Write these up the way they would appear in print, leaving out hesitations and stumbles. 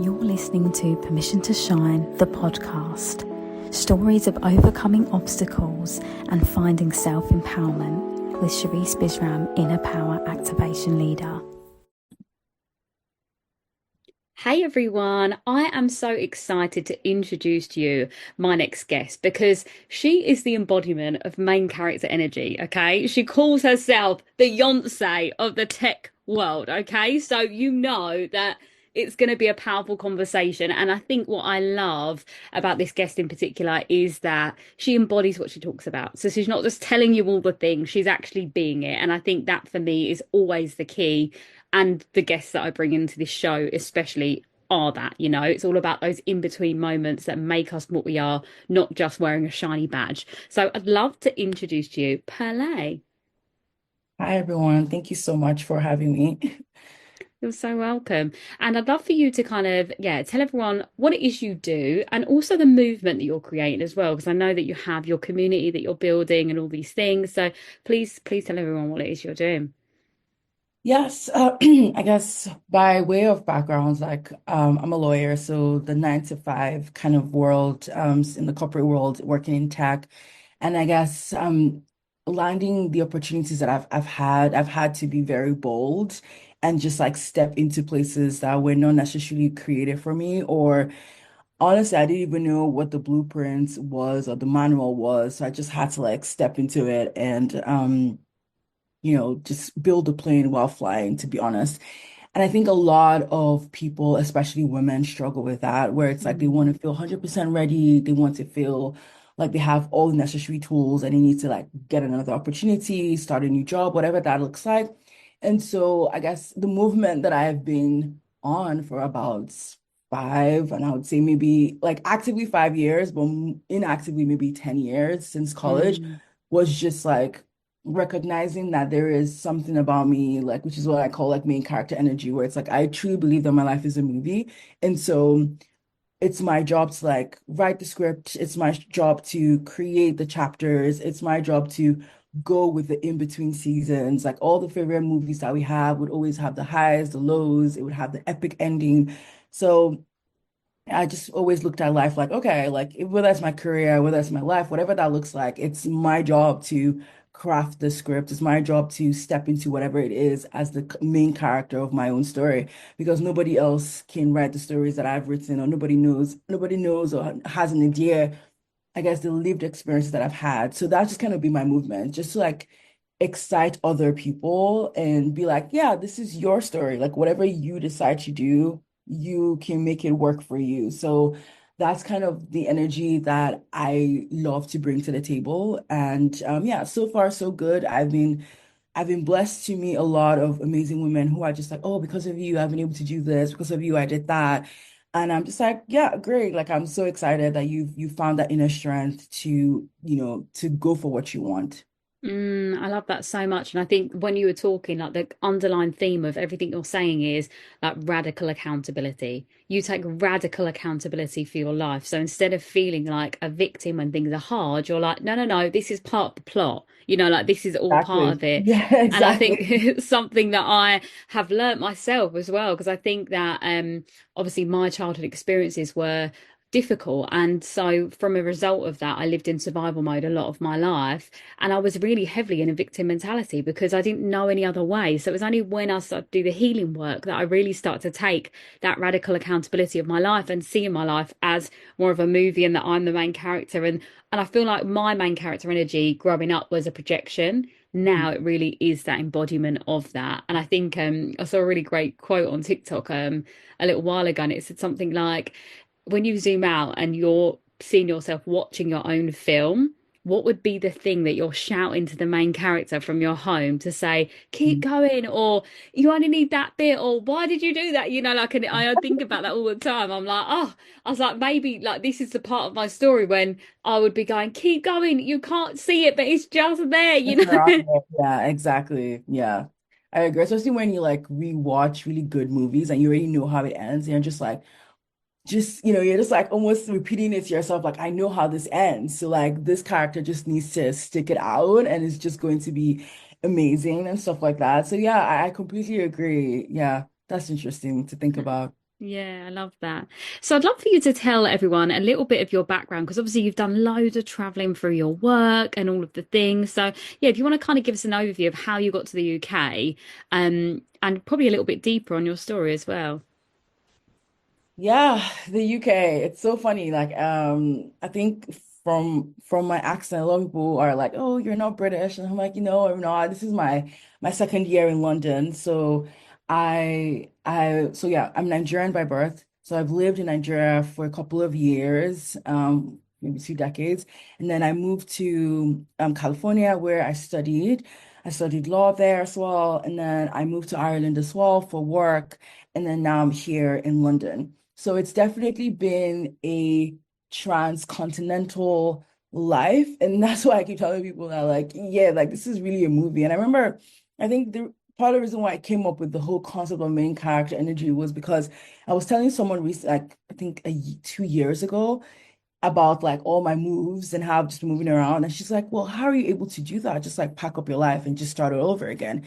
You're listening to Permission to Shine, the podcast. Stories of overcoming obstacles and finding self-empowerment with Sherisse Bisram, Inner Power Activation Leader. Hey everyone, I am so excited to introduce to you my next guest because she is the embodiment of main character energy, okay? She calls herself the Yoncé of the tech world, okay? So you know that it's going to be a powerful conversation. And I think what I love about this guest in particular is that she embodies what she talks about. So she's not just telling you all the things, she's actually being it. And I think that for me is always the key. And the guests that I bring into this show, especially, are that, you know, it's all about those in-between moments that make us what we are, not just wearing a shiny badge. So I'd love to introduce to you Pearlé. Hi, everyone. Thank you so much for having me. You're so welcome. And I'd love for you to kind of, tell everyone what it is you do and also the movement that you're creating as well, because I know that you have your community that you're building and all these things. So please tell everyone what it is you're doing. Yes, I guess by way of background, I'm a lawyer, so the 9 to 5 kind of world, in the corporate world, working in tech, and I guess landing the opportunities that I've had to be very bold and just like step into places that were not necessarily created for me, or honestly, I didn't even know what the blueprint was or the manual was, so I just had to like step into it and just build a plane while flying, to be honest. And I think a lot of people, especially women, struggle with that, where it's like they want to feel 100% ready. They want to feel like they have all the necessary tools and they need to like get another opportunity, start a new job, whatever that looks like. And so I guess the movement that I have been on for about five, and I would say maybe like actively 5 years, but inactively maybe 10 years since college, Mm. was just like recognizing that there is something about me, like, which is what I call like main character energy, where it's like I truly believe that my life is a movie. And so it's my job to like write the script, it's my job to create the chapters, it's my job to go with the in-between seasons. Like all the favorite movies that we have would always have the highs, the lows, it would have the epic ending. So I just always looked at life like, okay, like whether that's my career, whether that's my life, whatever that looks like, it's my job to craft the script. It's my job to step into whatever it is as the main character of my own story, because nobody else can write the stories that I've written, or nobody knows or has an idea, I guess, the lived experiences that I've had. So that's just kind of be my movement, just to like excite other people and be like, yeah, this is your story. Like whatever you decide to do, you can make it work for you. So that's kind of the energy that I love to bring to the table. And yeah, so far so good. I've been blessed to meet a lot of amazing women who are just like, oh, because of you, I've been able to do this. Because of you, I did that. And I'm just like, yeah, great. Like I'm so excited that you found that inner strength to go for what you want. I love that so much. And I think when you were talking, like the underlying theme of everything you're saying is like radical accountability. You take radical accountability for your life. So instead of feeling like a victim when things are hard, you're like, no, this is part of the plot. You know, like this is all part Exactly. of it. Yeah, And I think exactly. it's something that I have learnt myself as well, because I think that obviously my childhood experiences were difficult. And so from a result of that, I lived in survival mode a lot of my life. And I was really heavily in a victim mentality because I didn't know any other way. So it was only when I started to do the healing work that I really started to take that radical accountability of my life and seeing my life as more of a movie and that I'm the main character. And I feel like my main character energy growing up was a projection. Now it really is that embodiment of that. And I think I saw a really great quote on TikTok a little while ago, and it said something like, when you zoom out and you're seeing yourself watching your own film, what would be the thing that you're shouting to the main character from your home to say, keep going, or you only need that bit, or why did you do that? You know, like, and I think about that all the time. I'm like, oh, I was like, maybe like this is the part of my story when I would be going, keep going, you can't see it, but it's just there, you If you're out know? there. Yeah, exactly. Yeah. I agree. Especially when you like rewatch really good movies and you already know how it ends. And you're just like, you're just like almost repeating it to yourself, like, I know how this ends. So like this character just needs to stick it out and it's just going to be amazing and stuff like that. So yeah, I completely agree. Yeah, that's interesting to think about. Yeah, I love that. So I'd love for you to tell everyone a little bit of your background because obviously you've done loads of traveling through your work and all of the things. So yeah, if you want to kind of give us an overview of how you got to the UK, and probably a little bit deeper on your story as well. Yeah, the UK. It's so funny. Like, I think from my accent, a lot of people are like, "Oh, you're not British," and I'm like, I'm not. This is my second year in London, so so yeah, I'm Nigerian by birth. So I've lived in Nigeria for a couple of years, maybe 2 decades, and then I moved to California where I studied. I studied law there as well, and then I moved to Ireland as well for work, and then now I'm here in London. So it's definitely been a transcontinental life. And that's why I keep telling people that, like, yeah, like this is really a movie. And I remember, I think the part of the reason why I came up with the whole concept of main character energy was because I was telling someone recently, like, I think 2 years ago, about like all my moves and how I've just been moving around. And she's like, well, how are you able to do that? Just like pack up your life and just start it over again.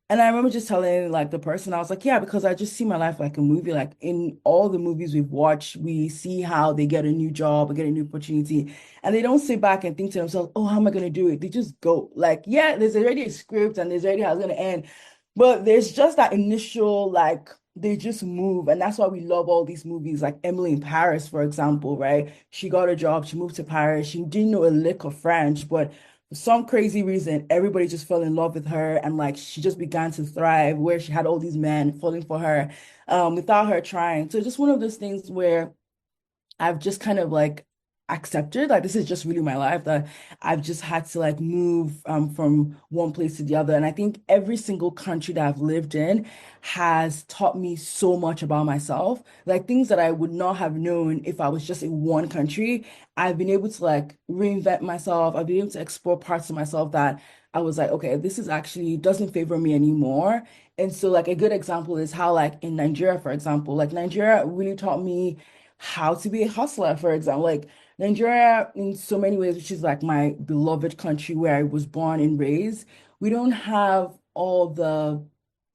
And I remember just telling like the person, I was like, yeah, because I just see my life like a movie. Like in all the movies we've watched, we see how they get a new job or get a new opportunity. And they don't sit back and think to themselves, oh, how am I going to do it? They just go. Like, yeah, there's already a script and there's already how it's going to end. But there's just that initial, like, they just move. And that's why we love all these movies, like Emily in Paris, for example, right? She got a job, she moved to Paris, she didn't know a lick of French, but for some crazy reason, everybody just fell in love with her and like she just began to thrive where she had all these men falling for her without her trying. So just one of those things where I've just kind of like accepted like this is just really my life that I've just had to like move from one place to the other. And I think every single country that I've lived in has taught me so much about myself. Like things that I would not have known if I was just in one country. I've been able to like reinvent myself. I've been able to explore parts of myself that I was like, okay, this is actually doesn't favor me anymore. And so like a good example is how like in Nigeria, for example, like Nigeria really taught me how to be a hustler, for example. Like Nigeria, in so many ways, which is like my beloved country where I was born and raised, we don't have all the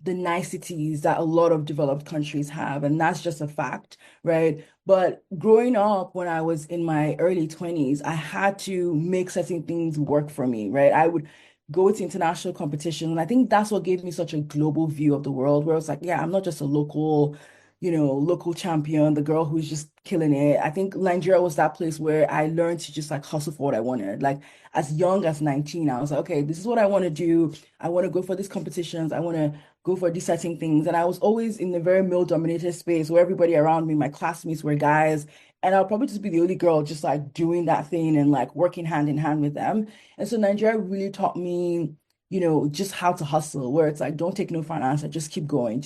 niceties that a lot of developed countries have, and that's just a fact, right? But growing up when I was in my early 20s, I had to make certain things work for me, right? I would go to international competition, and I think that's what gave me such a global view of the world, where it's like, yeah, I'm not just a local champion, the girl who's just killing it. I think Nigeria was that place where I learned to just like hustle for what I wanted. Like as young as 19, I was like, okay, this is what I want to do. I want to go for these competitions. I want to go for these certain things. And I was always in a very male-dominated space where everybody around me, my classmates were guys. And I'll probably just be the only girl just like doing that thing and like working hand in hand with them. And so Nigeria really taught me, just how to hustle, where it's like, don't take no for an answer, just keep going,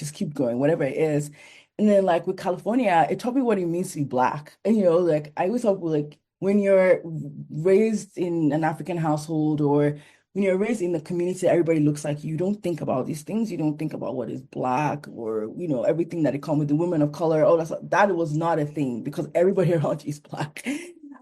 whatever it is. And then like with California, it taught me what it means to be Black. And like I always thought like when you're raised in an African household or when you're raised in the community, everybody looks like you don't think about these things. You don't think about what is Black or, everything that it comes with the women of color. Oh, that was not a thing because everybody around you is Black.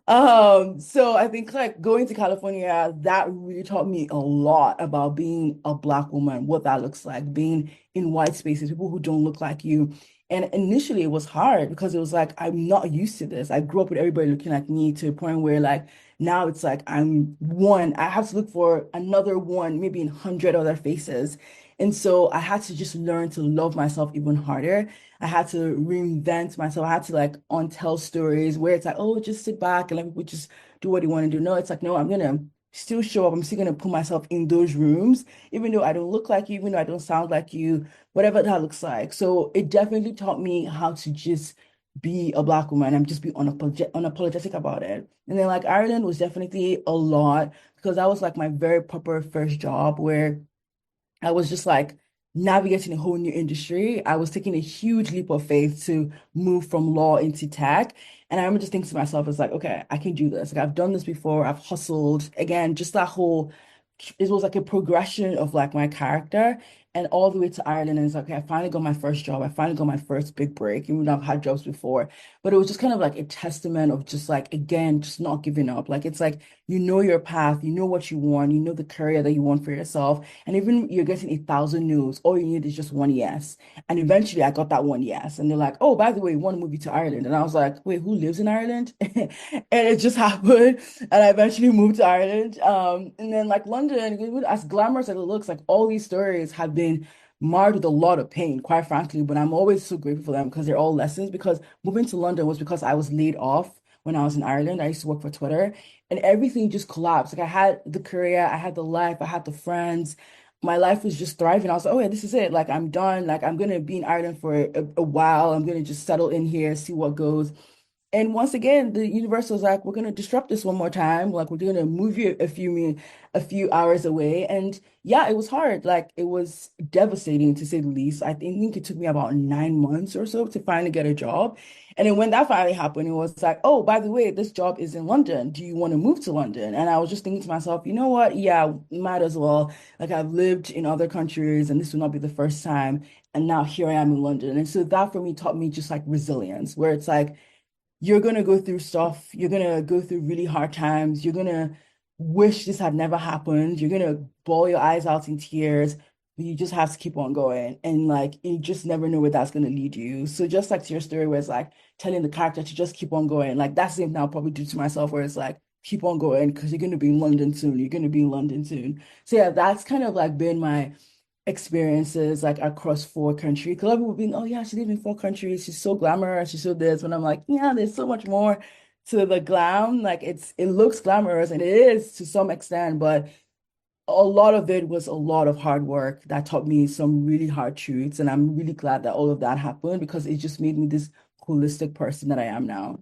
So I think like going to California, that really taught me a lot about being a Black woman, what that looks like, being in white spaces, people who don't look like you. And initially it was hard because it was like, I'm not used to this. I grew up with everybody looking like me to a point where like now it's like I'm one. I have to look for another one, maybe in 100 other faces. And so I had to just learn to love myself even harder. I had to reinvent myself. I had to like untell stories where it's like, oh, just sit back and let people just do what they want to do. No, it's like, no, I'm gonna still show up. I'm still gonna put myself in those rooms, even though I don't look like you, even though I don't sound like you, whatever that looks like. So it definitely taught me how to just be a Black woman and just be unapologetic about it. And then like Ireland was definitely a lot because that was like my very proper first job where I was just like navigating a whole new industry. I was taking a huge leap of faith to move from law into tech. And I remember just thinking to myself, it's like, okay, I can do this. Like I've done this before. I've hustled. Again, just that whole, it was like a progression of like my character. and all the way to Ireland. And it's like, okay, I finally got my first job. I finally got my first big break, even though I've had jobs before. But it was just kind of like a testament of just like, again, just not giving up. Like, it's like, you know your path, you know what you want, you know the career that you want for yourself. And even you're getting 1,000 no's, all you need is just one yes. And eventually I got that one yes. And they're like, oh, by the way, we want to move you to Ireland. And I was like, wait, who lives in Ireland? And it just happened. And I eventually moved to Ireland. And then like London, as glamorous as it looks, like all these stories have been marred with a lot of pain, quite frankly. But I'm always so grateful for them because they're all lessons. Because moving to London was because I was laid off when I was in Ireland. I used to work for Twitter and everything just collapsed. Like I had the career, I had the life, I had the friends. My life was just thriving. I was like, oh yeah, this is it. Like I'm done. Like I'm gonna be in Ireland for a while. I'm gonna just settle in here, see what goes. And once again, the universe was like, we're gonna disrupt this one more time. Like we're gonna move you a few hours away. And yeah, it was hard. Like it was devastating to say the least. I think it took me about 9 months or so to finally get a job. And then when that finally happened, it was like, oh, by the way, this job is in London. Do you want to move to London? And I was just thinking to myself, you know what? Yeah, might as well. Like I've lived in other countries and this will not be the first time. And now here I am in London. And so that for me taught me just like resilience, where it's like, you're going to go through stuff. You're going to go through really hard times. You're going to wish this had never happened. You're going to bawl your eyes out in tears. But you just have to keep on going. And like, you just never know where that's going to lead you. So just like to your story where it's like telling the character to just keep on going. Like that's the same thing I'll probably do to myself where it's like, keep on going because you're going to be in London soon. You're going to be in London soon. So yeah, that's kind of like been my experiences like across 4 countries. Because a lot of people being, oh yeah, she lived in 4 countries. She's so glamorous. She's so this. When I'm like, yeah, there's so much more to the glam. Like it looks glamorous and it is to some extent, but a lot of it was a lot of hard work that taught me some really hard truths. And I'm really glad that all of that happened because it just made me this holistic person that I am now.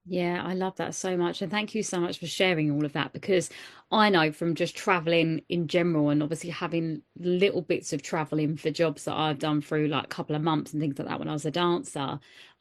Yeah, I love that so much. And thank you so much for sharing all of that because I know from just traveling in general and obviously having little bits of traveling for jobs that I've done through like a couple of months and things like that when I was a dancer,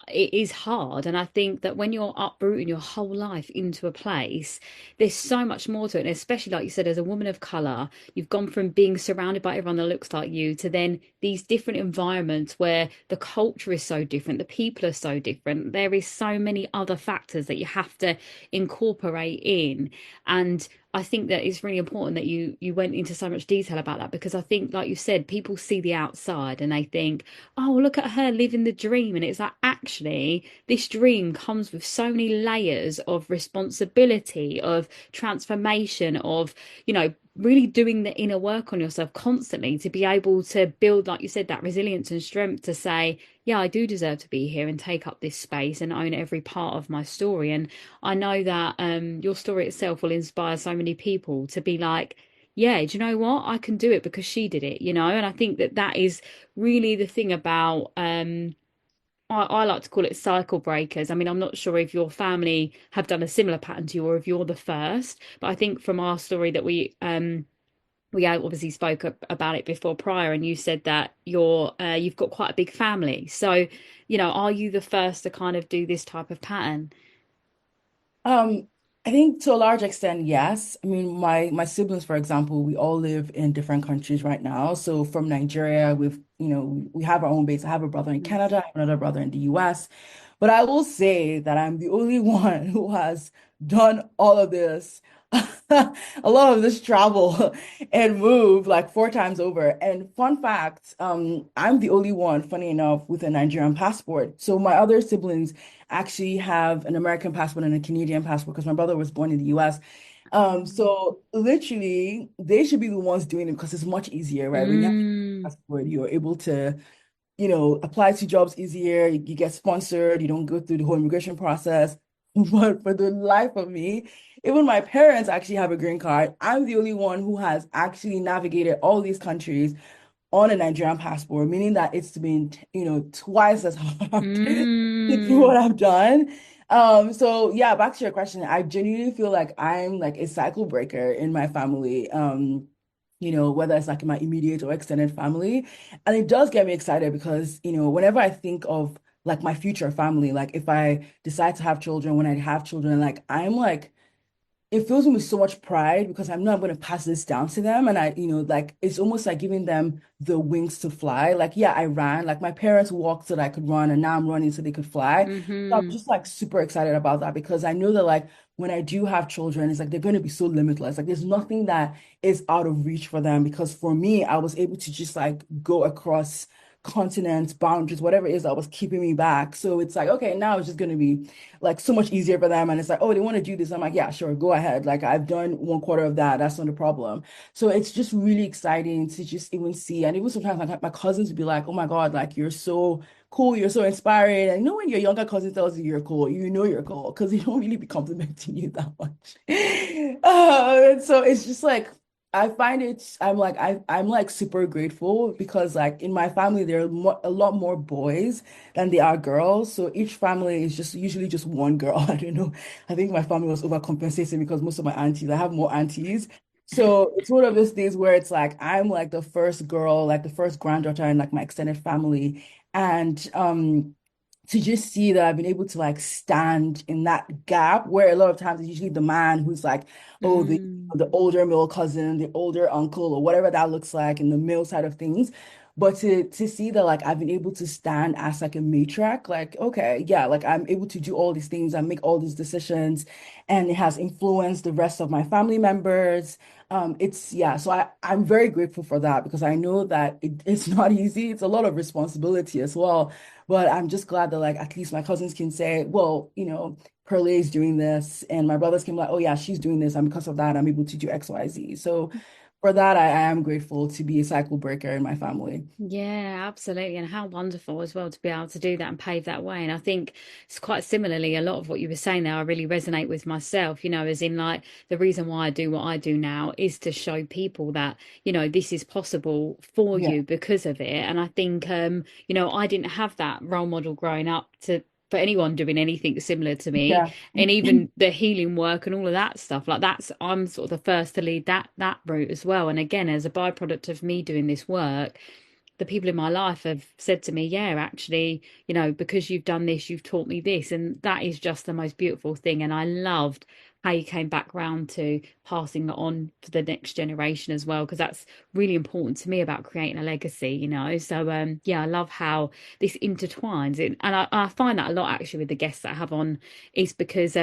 it is hard. And I think that when you're uprooting your whole life into a place, there's so much more to it. And especially like you said, as a woman of color, you've gone from being surrounded by everyone that looks like you to then these different environments where the culture is so different, the people are so different. There is so many other factors that you have to incorporate in. And I think that it's really important that you went into so much detail about that because I think, like you said, people see the outside and they think, oh, look at her living the dream. And it's like, actually, this dream comes with so many layers of responsibility, of transformation, of, really doing the inner work on yourself constantly to be able to build, like you said, that resilience and strength to say, yeah, I do deserve to be here and take up this space and own every part of my story. And I know that your story itself will inspire so many people to be like, yeah, do you know what? I can do it because she did it, And I think that that is really the thing about I like to call it cycle breakers. I mean, I'm not sure if your family have done a similar pattern to you or if you're the first, but I think from our story that we obviously spoke about it before prior, and you said that you've got quite a big family. So, are you the first to kind of do this type of pattern? Um, I think to a large extent, yes. I mean, my siblings, for example, we all live in different countries right now. So from Nigeria, we have our own base. I have a brother in Nice. Canada, I have another brother in the US. But I will say that I'm the only one who has done all of this, a lot of this travel and move like 4 times over. And fun fact, I'm the only one, funny enough, with a Nigerian passport. So my other siblings actually have an American passport and a Canadian passport because my brother was born in the US. So literally, they should be the ones doing it because it's much easier, right? When you have a Mm, passport, you're able to apply to jobs easier, you get sponsored, you don't go through the whole immigration process. But for the life of me, even my parents actually have a green card. I'm the only one who has actually navigated all these countries on a Nigerian passport, meaning that it's been, twice as hard to do mm. what I've done. So yeah, back to your question, I genuinely feel like I'm like a cycle breaker in my family. Whether it's like in my immediate or extended family. And it does get me excited because, whenever I think of like my future family, like if I decide to have children, when I have children, like I'm like it fills me with so much pride because I know I'm going to pass this down to them. And like it's almost like giving them the wings to fly. Like, yeah, I ran, like my parents walked so that I could run, and now I'm running so they could fly. So I'm Hmm. just like super excited about that because I know that like when I do have children, it's like they're going to be so limitless. Like, there's nothing that is out of reach for them because for me, I was able to just like go across continents, boundaries, whatever it is that was keeping me back. So it's like, okay, now it's just going to be like so much easier for them. And it's like, oh, they want to do this. I'm like, yeah, sure, go ahead. Like I've done one quarter of that. That's not a problem. So it's just really exciting to just even see. And even sometimes like my cousins would be like, oh my God, like you're so cool, you're so inspiring. And you know when your younger cousin tells you you're cool, you know you're cool because they don't really be complimenting you that much. And so it's just like I find it, I'm like super grateful because like in my family there are a lot more boys than they are girls. So each family is just usually just one girl. I don't know. I think my family was overcompensating because most of my aunties, I have more aunties. So it's one of those things where it's like I'm like the first girl, like the first granddaughter in like my extended family. And to just see that I've been able to like stand in that gap where a lot of times it's usually the man who's like, oh, Mm. the older male cousin, the older uncle, or whatever that looks like in the male side of things. But to see that like I've been able to stand as like a matriarch, like, okay, yeah, like I'm able to do all these things and make all these decisions, and it has influenced the rest of my family members. It's yeah, so I'm very grateful for that because I know that it's not easy. It's a lot of responsibility as well. But I'm just glad that like at least my cousins can say, well, Pearlé is doing this, and my brothers can be like, oh yeah, she's doing this, and because of that, I'm able to do X, Y, Z. So for that, I am grateful to be a cycle breaker in my family. Yeah, absolutely. And how wonderful as well to be able to do that and pave that way. And I think it's quite similarly, a lot of what you were saying there, I really resonate with myself, as in like the reason why I do what I do now is to show people that, this is possible for Yeah, you because of it. And I think, I didn't have that role model growing up to for anyone doing anything similar to me, yeah. and even the healing work and all of that stuff, like that's I'm sort of the first to lead that route as well. And again, as a byproduct of me doing this work, the people in my life have said to me, yeah, actually, because you've done this, you've taught me this. And that is just the most beautiful thing. And I loved how you came back round to passing it on for the next generation as well, because that's really important to me about creating a legacy. So, yeah, I love how this intertwines. And I find that a lot actually with the guests that I have on is because,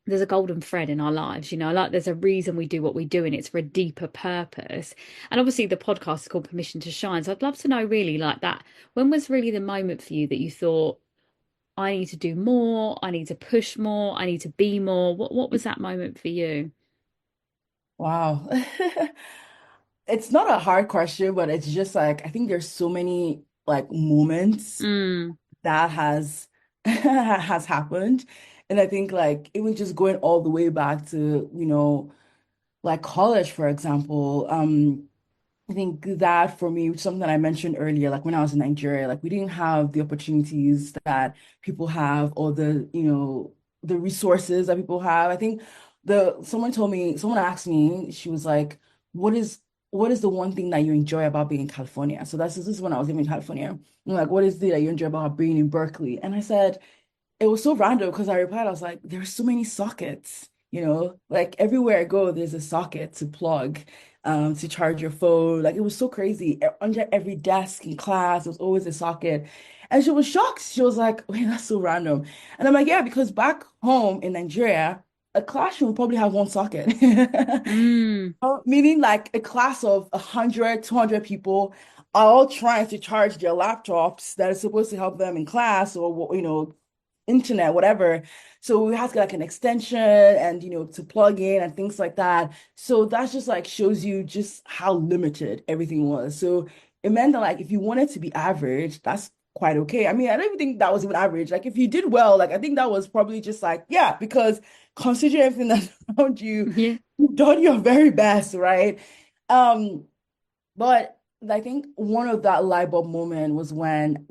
there's a golden thread in our lives, like there's a reason we do what we do and it's for a deeper purpose. And obviously the podcast is called Permission to Shine. So I'd love to know really like that. When was really the moment for you that you thought, I need to do more, I need to push more, I need to be more? What was that moment for you? Wow. It's not a hard question, but it's just like I think there's so many like moments Mm, that has has happened. And I think like even just going all the way back to, like college, for example, I think that for me, which is something that I mentioned earlier, like when I was in Nigeria, like we didn't have the opportunities that people have or the resources that people have. I think someone asked me, she was like, what is what is the one thing that you enjoy about being in California? So this is when I was living in California. And like, what is it that you enjoy about being in Berkeley? And I said, it was so random because I replied, I was like, there's so many sockets, like everywhere I go, there's a socket to plug, to charge your phone. Like it was so crazy. Under every desk in class, there was always a socket. And she was shocked. She was like, wait, that's so random. And I'm like, yeah, because back home in Nigeria, a classroom would probably have one socket. mm, Meaning like a class of 100, 200 people are all trying to charge their laptops that are supposed to help them in class or, internet, whatever. So we have to get like an extension and to plug in and things like that. So that's just like shows you just how limited everything was. So it meant that like if you wanted to be average, that's quite okay. I mean, I don't even think that was even average. Like if you did well, like I think that was probably just like, yeah, because considering everything that's around you, yeah. you've done your very best, right? Um, but I think one of that light bulb moment was when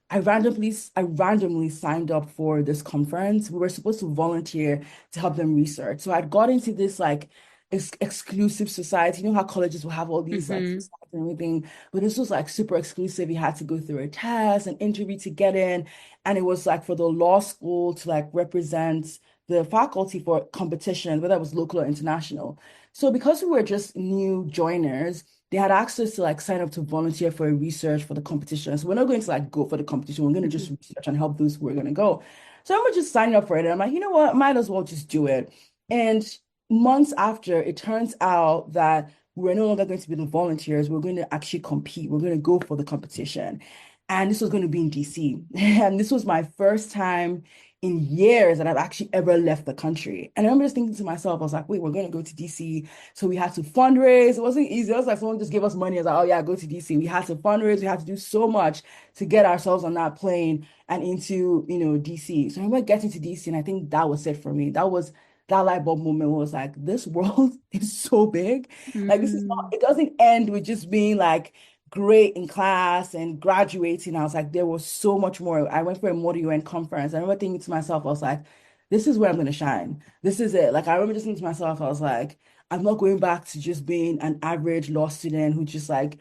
I randomly signed up for this conference. We were supposed to volunteer to help them research. So I'd got into this like exclusive society. You know how colleges will have all these like Hmm. societies and everything, but this was like super exclusive. You had to go through a test, an interview to get in, and it was like for the law school to like represent the faculty for competition, whether it was local or international. So because we were just new joiners, they had access to like sign up to volunteer for a research for the competition. So we're not going to like go for the competition. We're going to just research and help those who are going to go. So I remember just signing up for it. And I'm like, you know what? Might as well just do it. And months after, it turns out that we're no longer going to be the volunteers. We're going to actually compete. We're going to go for the competition. And this was going to be in DC. And this was my first time in years that I've actually ever left the country. And I remember just thinking to myself, I was like, wait, we're going to go to DC. So we had to fundraise. It wasn't easy. It was like someone just gave us money. I was like, oh yeah, go to DC. We had to fundraise. We had to do so much to get ourselves on that plane and into, DC. So I remember getting to DC, and I think that was it for me. That was that light bulb moment where it was like, this world is so big. Like this is not, Mm. it doesn't end with just being like great in class and graduating. I was like, there was so much more. I went for a Model UN conference. I remember thinking to myself, I was like, this is where I'm going to shine. This is it. Like, I remember just thinking to myself, I was like, I'm not going back to just being an average law student who just like,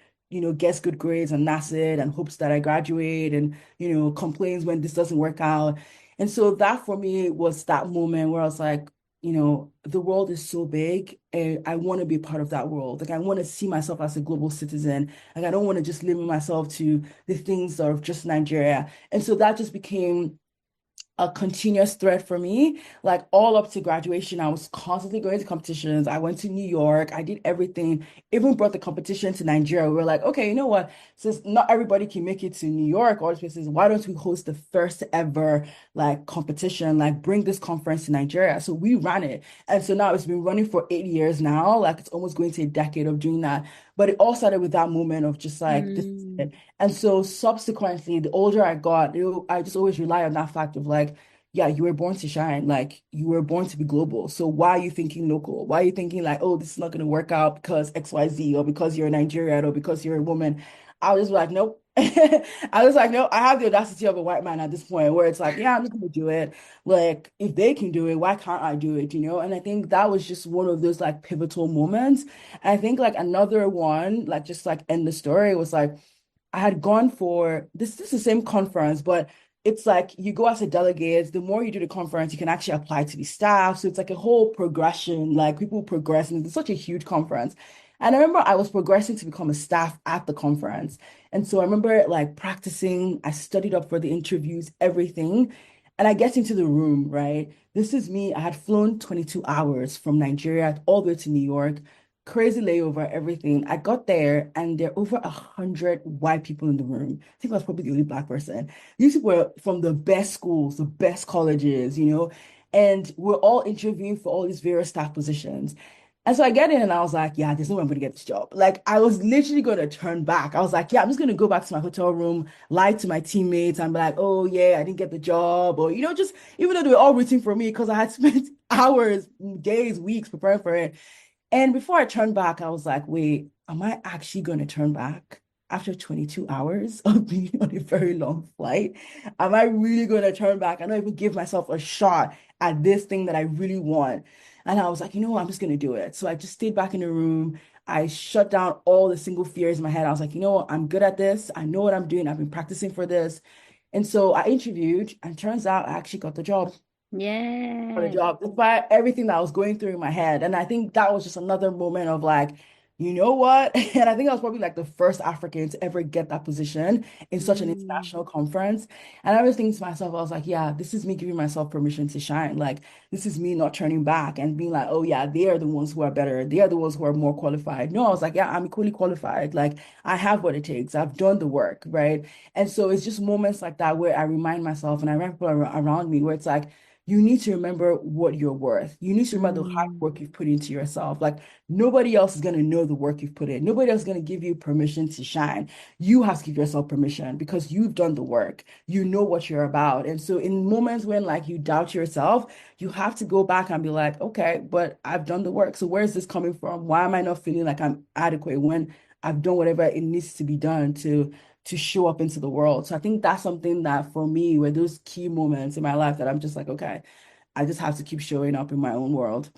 gets good grades and that's it and hopes that I graduate and, complains when this doesn't work out. And so that for me was that moment where I was like, the world is so big and I want to be part of that world. Like I want to see myself as a global citizen. Like I don't want to just limit myself to the things of just Nigeria. And so that just became a continuous thread for me. Like all up to graduation, I was constantly going to competitions. I went to New York. I did everything, even brought the competition to Nigeria. We were like, okay, you know what? Since not everybody can make it to New York or these places, why don't we host the first ever like competition, like bring this conference to Nigeria? So we ran it. And so now it's been running for 8 years now. Like it's almost going to a decade of doing that. But it all started with that moment of just like this is Mm. it. And so subsequently, the older I got, I just always rely on that fact of like, yeah, you were born to shine. Like you were born to be global. So why are you thinking local? Why are you thinking like, oh, this is not going to work out because XYZ or because you're a Nigerian or because you're a woman? I was just like, nope. I was like, no, I have the audacity of a white man at this point where it's like, yeah, I'm just gonna do it. Like, if they can do it, why can't I do it? And I think that was just one of those like pivotal moments. And I think like another one, like just like end the story was like I had gone for this is the same conference, but it's like you go as a delegate, the more you do the conference, you can actually apply to be staff. So it's like a whole progression, like people progress, and it's such a huge conference. And I remember I was progressing to become a staff at the conference. And so I remember like practicing, I studied up for the interviews, everything. And I get into the room, right? This is me. I had flown 22 hours from Nigeria all the way to New York, crazy layover, everything. I got there and there are over 100 white people in the room. I think I was probably the only black person. These people were from the best schools, the best colleges, and we're all interviewing for all these various staff positions. And so I get in and I was like, yeah, there's no way I'm going to get this job. Like, I was literally going to turn back. I was like, yeah, I'm just going to go back to my hotel room, lie to my teammates, and be like, oh, yeah, I didn't get the job. Or, just even though they were all rooting for me because I had spent hours, days, weeks preparing for it. And before I turned back, I was like, wait, am I actually going to turn back after 22 hours of being on a very long flight? Am I really going to turn back? I don't even give myself a shot at this thing that I really want. And I was like, you know what? I'm just going to do it. So I just stayed back in the room. I shut down all the single fears in my head. I was like, you know what? I'm good at this. I know what I'm doing. I've been practicing for this. And so I interviewed, and turns out I actually got the job for the Yeah. job, despite everything that was going through in my head. And I think that was just another moment of like, you know what? And I think I was probably like the first African to ever get that position in such an Mm. international conference. And I was thinking to myself, I was like, yeah, this is me giving myself permission to shine. Like, this is me not turning back and being like, oh, yeah, they are the ones who are better. They are the ones who are more qualified. No, I was like, yeah, I'm equally qualified. Like, I have what it takes. I've done the work, right? And so it's just moments like that where I remind myself and I remind people around me where it's like, you need to remember what you're worth. You need to remember the hard Mm. work you've put into yourself. Like nobody else is going to know the work you've put in. Nobody else is going to give you permission to shine. You have to give yourself permission because you've done the work. You know what you're about. And so in moments when like you doubt yourself, you have to go back and be like, okay, but I've done the work. So where is this coming from? Why am I not feeling like I'm adequate when I've done whatever it needs to be done to show up into the world. So I think that's something that for me were those key moments in my life that I'm just like, okay, I just have to keep showing up in my own world.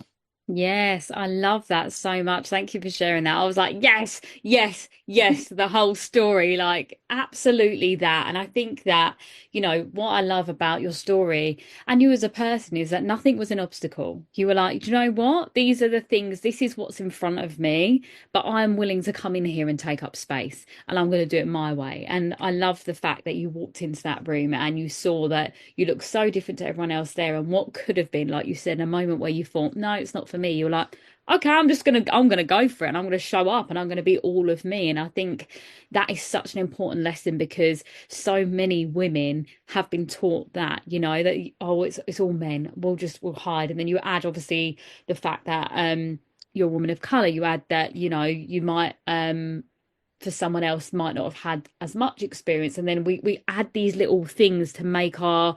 Yes, I love that so much. Thank you for sharing that. I was like, yes, yes, yes, the whole story, like absolutely that. And I think that, what I love about your story and you as a person is that nothing was an obstacle. You were like, do you know what? These are the things, this is what's in front of me, but I'm willing to come in here and take up space and I'm going to do it my way. And I love the fact that you walked into that room and you saw that you look so different to everyone else there, and what could have been, like you said, a moment where you thought, no, it's not for me. You're like, okay, I'm gonna go for it, and I'm gonna show up, and I'm gonna be all of me. And I think that is such an important lesson because so many women have been taught that, that oh, it's all men. We'll hide, and then you add obviously the fact that you're a woman of color. You add that you might for someone else might not have had as much experience, and then we add these little things to make our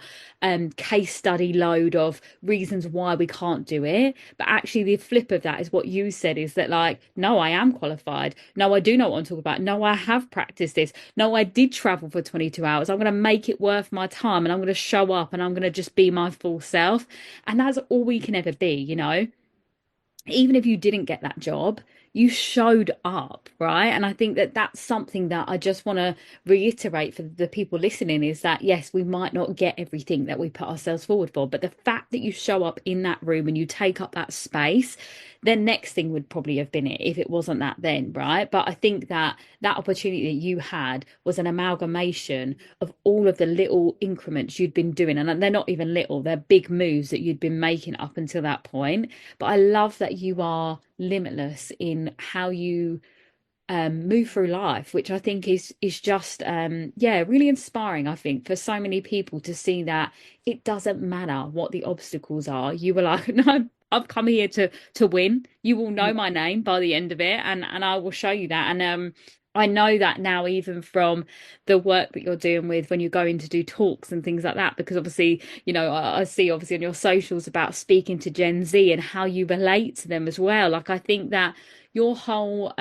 case study load of reasons why we can't do it. But actually the flip of that is what you said, is that like, no, I am qualified, no, I do know what I'm talking about, no, I have practiced this, no, I did travel for 22 hours, I'm going to make it worth my time, and I'm going to show up, and I'm going to just be my full self. And that's all we can ever be, even if you didn't get that job, you showed up, right? And I think that that's something that I just want to reiterate for the people listening, is that yes, we might not get everything that we put ourselves forward for, but the fact that you show up in that room and you take up that space, the next thing would probably have been it if it wasn't that then, right? But I think that that opportunity that you had was an amalgamation of all of the little increments you'd been doing. And they're not even little, they're big moves that you'd been making up until that point. But I love that you are limitless in how you move through life, which I think is just yeah, really inspiring, I think, for so many people to see that it doesn't matter what the obstacles are. You were like, no, I've come here to win. You will know my name by the end of it, and I will show you that. And I know that now, even from the work that you're doing with when you're going to do talks and things like that, because obviously, I see obviously on your socials about speaking to Gen Z and how you relate to them as well. Like I think that your whole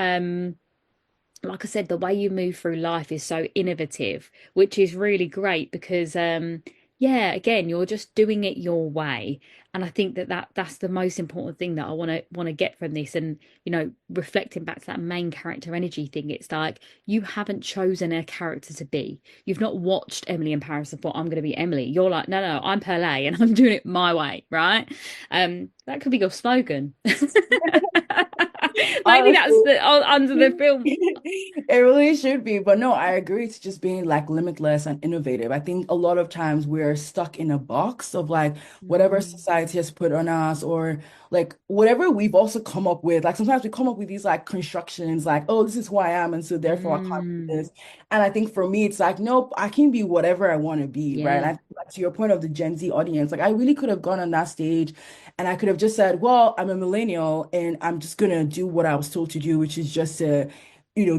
like I said, the way you move through life is so innovative, which is really great because yeah, again, you're just doing it your way. And I think that's the most important thing that I want to get from this. And reflecting back to that main character energy thing, it's like you haven't chosen a character to be. You've not watched Emily in Paris and thought, I'm going to be Emily. You're like, no, no, I'm Pearlé and I'm doing it my way, right? That could be your slogan. Maybe that's Honestly, the under the film. it really should be. But no, I agree. It's just being like limitless and innovative. I think a lot of times we're stuck in a box of like whatever Mm, society has put on us, or like whatever we've also come up with. Like sometimes we come up with these like constructions, like, oh, this is who I am, and so therefore I can't do mm, this. And I think for me, it's like, nope, I can be whatever I want to be, right? And yeah. I think like, to your point of the Gen Z audience, like I really could have gone on that stage and I could have just said, well, I'm a millennial and I'm just gonna do what I was told to do, which is just to,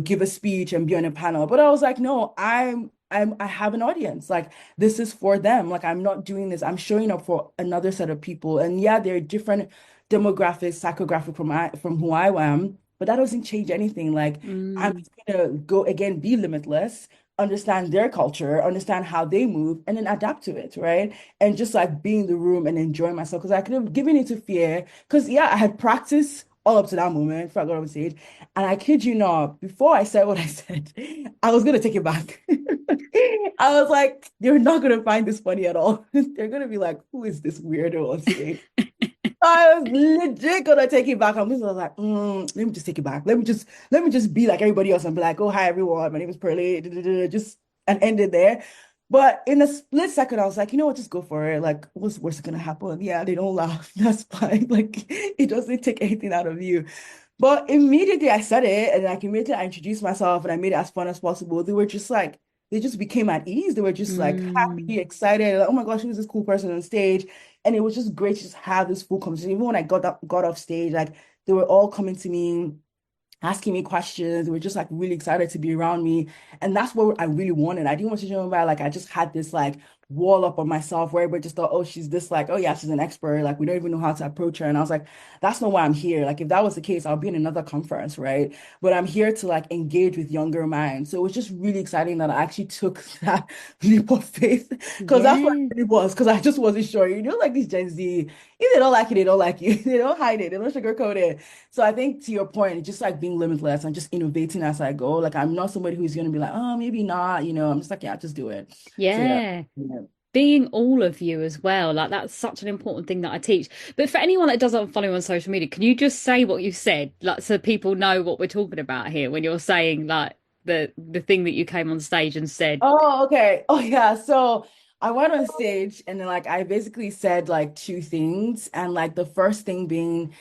give a speech and be on a panel. But I was like, no, I have an audience. Like this is for them. Like I'm not doing this. I'm showing up for another set of people. And yeah, there are different demographics, psychographic from who I am, but that doesn't change anything. Like I'm Mm, just gonna go again, be limitless, understand their culture, understand how they move, and then adapt to it, right? And just like be in the room and enjoy myself. Because I could have given it to fear. Because yeah, I had practiced all up to that moment before I got on stage. And I kid you not, before I said what I said, I was gonna take it back. I was like, they're not gonna find this funny at all. They're gonna be like, who is this weirdo on stage? I was legit gonna take it back. I'm just like, let me just take it back. Let me just be like everybody else and be like, oh hi everyone, my name is Pearlé, just and end it there. But in a split second, I was like, you know what, just go for it. Like, what's worse gonna happen? Yeah, they don't laugh. That's fine. Like, it doesn't take anything out of you. But immediately I said it, and like immediately I introduced myself and I made it as fun as possible. They were just like, they just became at ease. They were just like mm, happy, excited. Like, oh my gosh, who's this cool person on stage? And it was just great to just have this full conversation. Even when I got off stage, like they were all coming to me, asking me questions. They were just like really excited to be around me. And that's what I really wanted. I didn't want to show about like I just had this like wall up on myself where everybody just thought, oh, she's this like, oh yeah, she's an expert. Like we don't even know how to approach her. And I was like, that's not why I'm here. Like if that was the case, I'll be in another conference, right? But I'm here to like engage with younger minds. So it was just really exciting that I actually took that leap of faith because that's what Yeah. it really was. Because I just wasn't sure. You know, like these Gen Z, if they don't like it, they don't like you. They don't hide it. They don't sugarcoat it. So I think to your point, it's just like being limitless and just innovating as I go. Like I'm not somebody who's going to be like, oh, maybe not. You know, I'm just like, yeah, just do it. So yeah. Yeah. Yeah. Being all of you as well. Like that's such an important thing that I teach. But for anyone that doesn't follow you on social media, can you just say what you said, like so people know what we're talking about here when you're saying like the thing that you came on stage and said? Oh, okay. Oh, yeah. So I went on stage and then like I basically said like two things. And like the first thing being,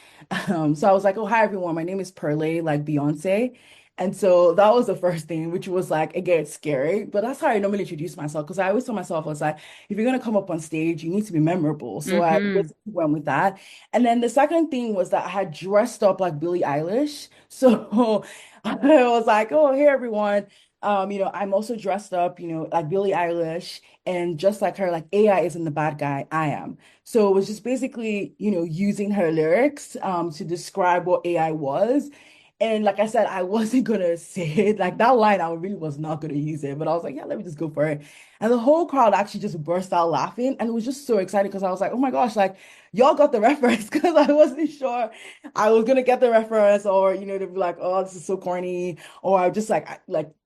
so I was like, oh, hi everyone. My name is Pearlé, like Beyonce. And so that was the first thing, which was like, again, it's scary, but that's how I normally introduce myself. Because I always tell myself, I was like, if you're gonna come up on stage, you need to be memorable. So I Hmm. basically went with that. And then the second thing was that I had dressed up like Billie Eilish. So I was like, oh, hey everyone. I'm also dressed up, like Billie Eilish, and just like her, like AI isn't the bad guy, I am. So it was just basically, using her lyrics to describe what AI was. And like I said, I wasn't gonna say it. Like that line, I really was not gonna use it, but I was like, yeah, let me just go for it. And the whole crowd actually just burst out laughing. And it was just so exciting because I was like, oh my gosh, like y'all got the reference because I wasn't sure I was gonna get the reference or they'd be like, oh, this is so corny or I just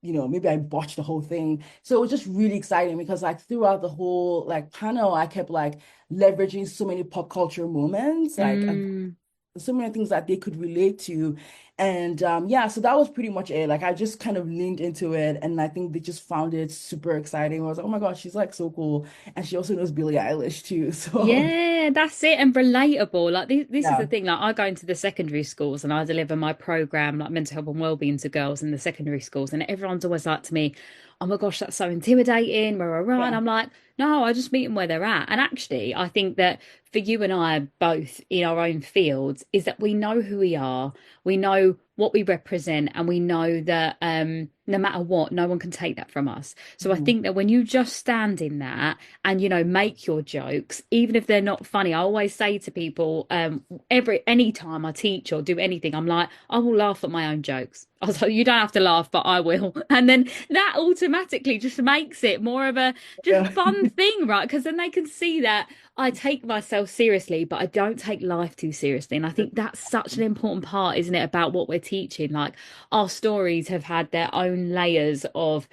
maybe I botched the whole thing. So it was just really exciting because like throughout the whole like panel, I kept like leveraging so many pop culture moments, like Mm. so many things that they could relate to. And yeah, so that was pretty much it. Like I just kind of leaned into it and I think they just found it super exciting. I was like, oh my gosh, she's like so cool. And she also knows Billie Eilish too. So Yeah, that's it, and relatable. Like this is the yeah. thing. Like I go into the secondary schools and I deliver my program, like mental health and wellbeing to girls in the secondary schools, and everyone's always like to me, "Oh my gosh, that's so intimidating." Rah, and Yeah. I'm like, "No, I just meet them where they're at." And actually, I think that for you and I both in our own fields is that we know who we are, we know what we represent, and we know that no matter what, no one can take that from us. So I Mhm. think that when you just stand in that and make your jokes even if they're not funny. I always say to people any time I teach or do anything, I'm like, I will laugh at my own jokes. I was like, you don't have to laugh, but I will. And then that automatically just makes it more of a just Yeah. fun thing, right? Because then they can see that I take myself seriously, but I don't take life too seriously. And I think that's such an important part, isn't it, about what we're teaching? Like our stories have had their own layers of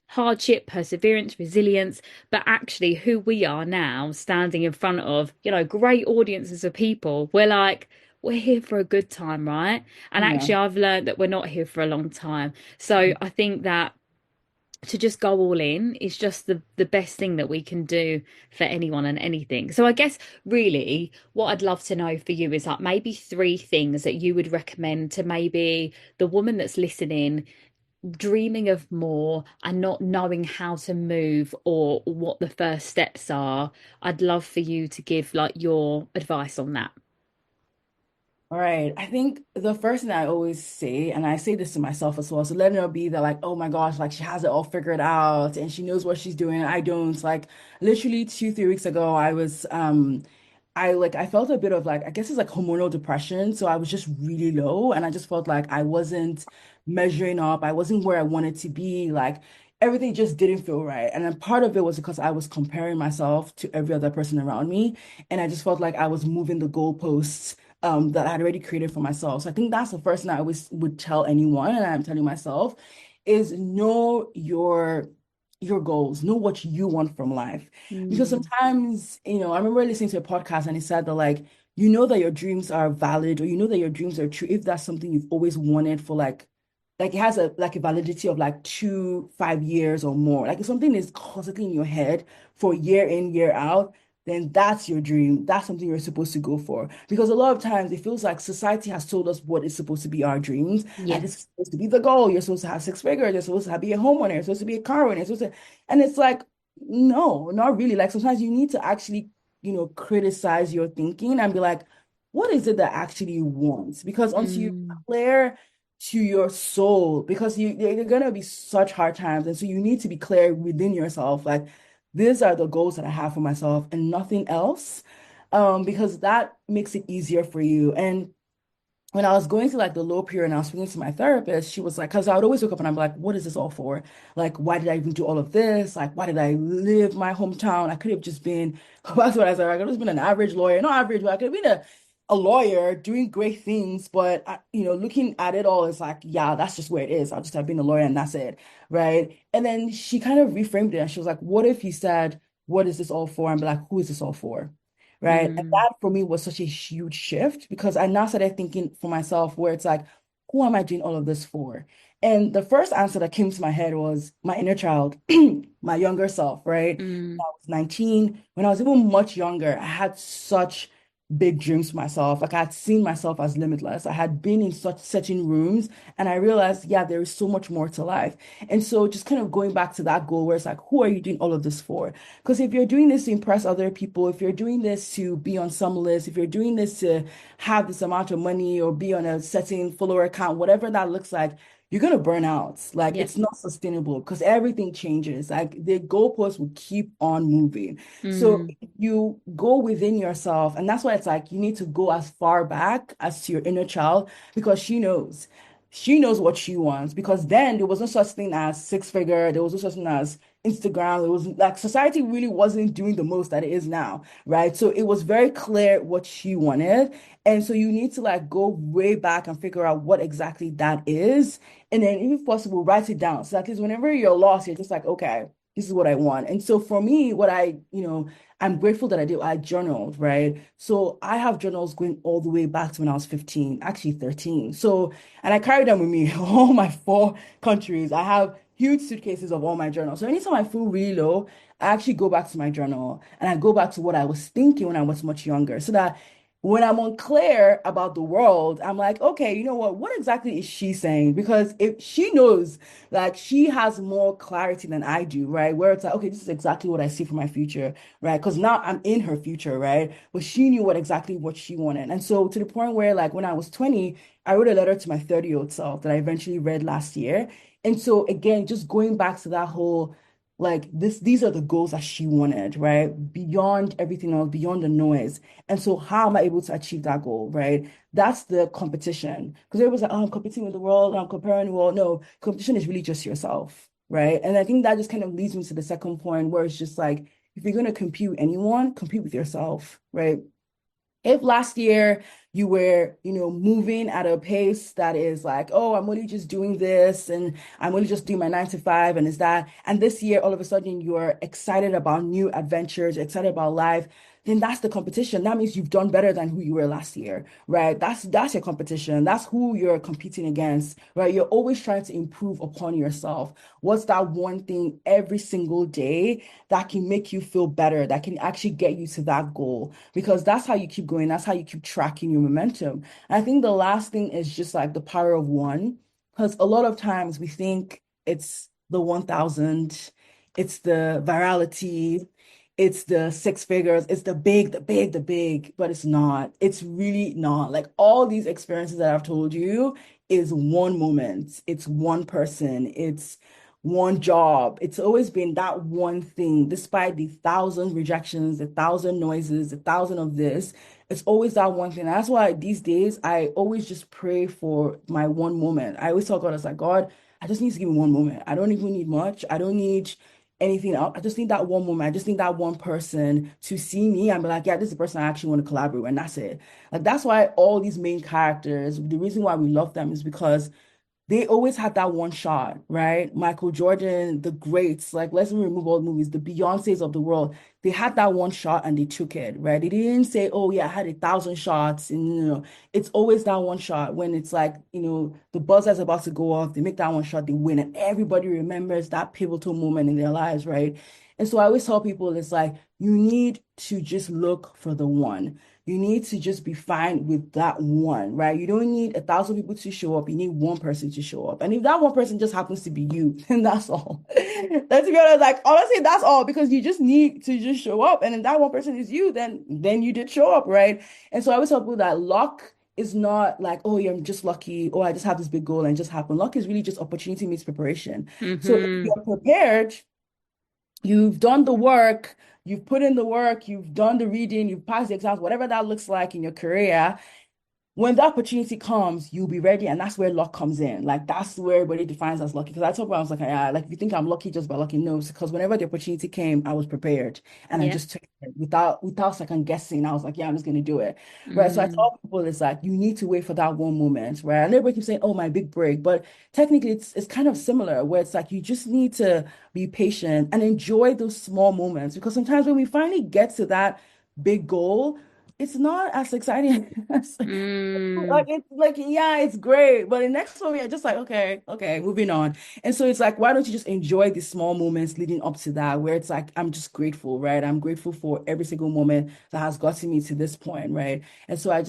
hardship, perseverance, resilience, but actually who we are now standing in front of, great audiences of people, we're like, we're here for a good time, right? And Yeah. actually I've learned that we're not here for a long time. So I think that to just go all in is just the best thing that we can do for anyone and anything. So I guess really what I'd love to know for you is like maybe three things that you would recommend to maybe the woman that's listening dreaming of more and not knowing how to move or what the first steps are. I'd love for you to give like your advice on that. All right. I think the first thing I always say, and I say this to myself as well, so let it not be that like, oh my gosh, like she has it all figured out and she knows what she's doing. I don't. Like literally 2, 3 weeks ago, I felt a bit of like, I guess it's like hormonal depression. So I was just really low and I just felt like I wasn't measuring up. I wasn't where I wanted to be. Like everything just didn't feel right. And then part of it was because I was comparing myself to every other person around me. And I just felt like I was moving the goalposts that I had already created for myself. So I think that's the first thing I always would tell anyone, and I'm telling myself, is know your goals, know what you want from life. Because Mm. sometimes, I remember listening to a podcast and it said that like, you know that your dreams are valid or you know that your dreams are true if that's something you've always wanted for like it has a validity of like 2, 5 years or more. Like if something is constantly in your head for year in, year out, then that's your dream. That's something you're supposed to go for. Because a lot of times it feels like society has told us what is supposed to be our dreams. Like Yeah. this is supposed to be the goal. You're supposed to have 6 figures. You're supposed to be a homeowner. You're supposed to be a car owner. You're supposed to, and it's like, no, not really. Like sometimes you need to actually, criticize your thinking and be like, what is it that actually you want? Because until you Mm. clear to your soul, because there are gonna be such hard times. And so you need to be clear within yourself, like, these are the goals that I have for myself and nothing else. Because that makes it easier for you. And when I was going through like the low period and I was speaking to my therapist, she was like, because I would always wake up and I'm like, what is this all for? Like, why did I even do all of this? Like, why did I leave my hometown? I could have just been, that's what I said, I could have just been an average lawyer, not average, but I could have been a lawyer doing great things. But, looking at it all, it's like, yeah, that's just where it is. I'll just have been a lawyer and that's it. Right. And then she kind of reframed it and she was like, what if you said, what is this all for? And be like, who is this all for? Right. And Mm, that for me was such a huge shift because I now started thinking for myself where it's like, who am I doing all of this for? And the first answer that came to my head was my inner child, my younger self, right? mm, I was 19. When I was even much younger, I had such big dreams for myself. Like I had seen myself as limitless. I had been in such certain rooms and I realized, yeah, there is so much more to life. And so just kind of going back to that goal where it's like, who are you doing all of this for? Because if you're doing this to impress other people, if you're doing this to be on some list, if you're doing this to have this amount of money or be on a certain follower account, whatever that looks like, you're gonna burn out. Like yeah. it's not sustainable because everything changes. Like the goalposts will keep on moving. So Mm, if you go within yourself, and that's why it's like you need to go as far back as to your inner child because she knows. She knows what she wants because then there was no such thing as six figure, there was no such thing as Instagram. It was like society really wasn't doing the most that it is now, right? So it was very clear what she wanted. And so you need to like go way back and figure out what exactly that is. And then if possible, write it down. So at least whenever you're lost, you're just like, okay, this is what I want. And so for me, what I'm grateful that I did, I journaled, right? So I have journals going all the way back to when I was 15, actually 13. So, and I carry them with me, all my four countries. I have huge suitcases of all my journals. So anytime I feel really low, I actually go back to my journal and I go back to what I was thinking when I was much younger so that when I'm unclear about the world, I'm like, okay, you know what exactly is she saying? Because if she knows, like, she has more clarity than I do, right? Where it's like, okay, this is exactly what I see for my future, right? Because now I'm in her future, right? But she knew what she wanted. And so to the point where, like, when I was 20, I wrote a letter to my 30-year-old self that I eventually read last year. And so again, just going back to that whole like these are the goals that she wanted, right? Beyond everything else, beyond the noise. And so how am I able to achieve that goal, right? That's the competition. Because everyone's like, oh, I'm competing with the world, I'm comparing the world. No, competition is really just yourself, right? And I think that just kind of leads me to the second point where it's just like, if you're going to compete with anyone, compete with yourself, right? If last year you were, moving at a pace that is like, oh, I'm only just doing this and I'm only just doing my 9 to 5 and is that, and this year all of a sudden you're excited about new adventures, excited about life, then that's the competition. That means you've done better than who you were last year, right? That's your competition. That's who you're competing against, right? You're always trying to improve upon yourself. What's that one thing every single day that can make you feel better, that can actually get you to that goal? Because that's how you keep going. That's how you keep tracking your momentum. And I think the last thing is just like the power of one, because a lot of times we think it's the 1,000, it's the virality, it's the six figures, it's the big, the big, the big, but it's not. It's really not. Like all these experiences that I've told you is one moment, it's one person, it's one job. It's always been that one thing, despite the thousand rejections, the thousand noises, the thousand of this. It's always that one thing. That's why these days I always just pray for my one moment. I always tell God, I was like, God, I just need to give me one moment. I don't even need much. I don't need anything else. I just need that one moment. I just need that one person to see me and be like, yeah, this is the person I actually want to collaborate with, and that's it. Like that's why all these main characters, the reason why we love them is because they always had that one shot, right? Michael Jordan, the greats, like let's remove all the movies, the Beyoncés of the world, they had that one shot and they took it, right? They didn't say, oh yeah, I had 1,000 shots. And it's always that one shot when it's like, the buzzer's about to go off, they make that one shot, they win, and everybody remembers that pivotal moment in their lives, right? And so I always tell people it's like you need to just look for the one. You need to just be fine with that one, right? You don't need 1,000 people to show up. You need one person to show up. And if that one person just happens to be you, then that's all. Let's be honest, like honestly, that's all because you just need to just show up. And if that one person is you, then you did show up, right? And so I always tell people that luck is not like, oh, yeah, I'm just lucky, or I just have this big goal and it just happened. Luck is really just opportunity meets preparation. So if mm-hmm. you're prepared, you've done the work, you've put in the work, you've done the reading, you've passed the exams, whatever that looks like in your career, when the opportunity comes, you'll be ready, and that's where luck comes in. Like that's where everybody defines as lucky. Because I told her I was like, yeah, like if you think I'm lucky just by lucky, no, because whenever the opportunity came, I was prepared, and I Yeah. just took it without second guessing. I was like, yeah, I'm just gonna do it, right? So I Mm, tell people it's like you need to wait for that one moment, right? And everybody keeps saying, oh, my big break, but technically it's kind of similar, where it's like you just need to be patient and enjoy those small moments, because sometimes when we finally get to that big goal, it's not as exciting as mm. like it's like yeah, it's great, but the next one you're just like okay, okay, moving on. And so it's like why don't you just enjoy the small moments leading up to that, where it's like I'm just grateful, right? I'm grateful for every single moment that has gotten me to this point, right? And so I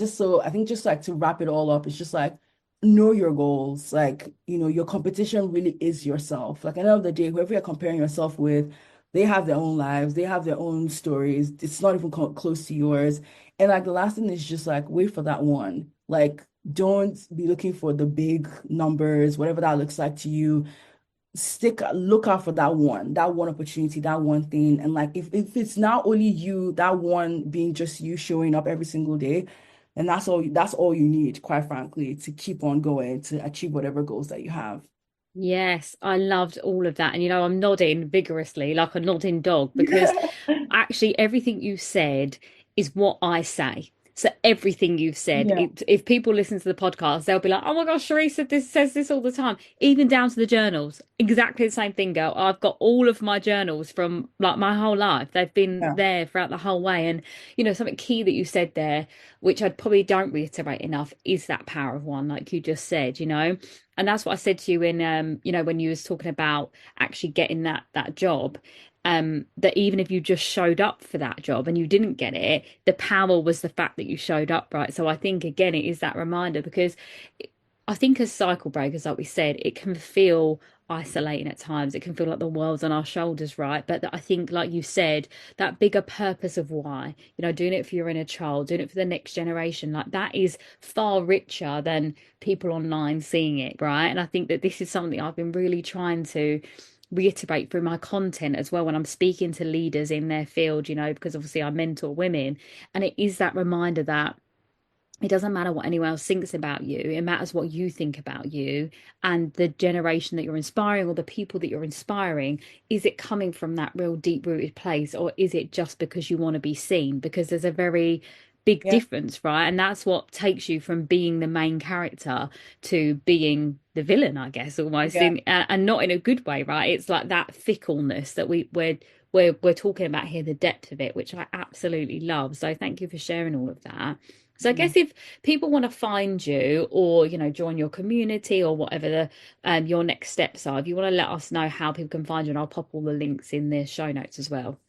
think just like to wrap it all up, it's just like know your goals. Like, your competition really is yourself. Like at the end of the day, whoever you're comparing yourself with, they have their own lives, they have their own stories. It's not even close to yours. And like the last thing is just like wait for that one. Like don't be looking for the big numbers, whatever that looks like to you. Look out for that one opportunity, that one thing. And like if it's not only you, that one being just you showing up every single day, and that's all you need, quite frankly, to keep on going to achieve whatever goals that you have. Yes, I loved all of that. And I'm nodding vigorously like a nodding dog because actually everything you said is what I say. So everything you've said, Yeah. if people listen to the podcast, they'll be like, "Oh my gosh, Sherisse says this all the time." Even down to the journals, exactly the same thing, girl. I've got all of my journals from like my whole life. They've been Yeah. there throughout the whole way. And something key that you said there, which I probably don't reiterate enough, is that power of one, like you just said. And that's what I said to you in when you was talking about actually getting that job, that even if you just showed up for that job and you didn't get it, the power was the fact that you showed up, right? So I think again it is that reminder, because I think as cycle breakers, like we said, it can feel isolating at times. It can feel like the world's on our shoulders, right? But I think, like you said, that bigger purpose of why, doing it for your inner child, doing it for the next generation, like that is far richer than people online seeing it, right? And I think that this is something I've been really trying to reiterate through my content as well when I'm speaking to leaders in their field, because obviously I mentor women. And it is that reminder that it doesn't matter what anyone else thinks about you. It matters what you think about you and the generation that you're inspiring, or the people that you're inspiring. Is it coming from that real deep rooted place, or is it just because you want to be seen? Because there's a very big Yeah. difference, right? And that's what takes you from being the main character to being the villain, I guess, almost Yeah. in and not in a good way, right? It's like that fickleness that we're talking about here, the depth of it, which I absolutely love. So thank you for sharing all of that. So I Yeah. guess if people want to find you, or join your community, or whatever your next steps are, if you want to let us know how people can find you, and I'll pop all the links in the show notes as well.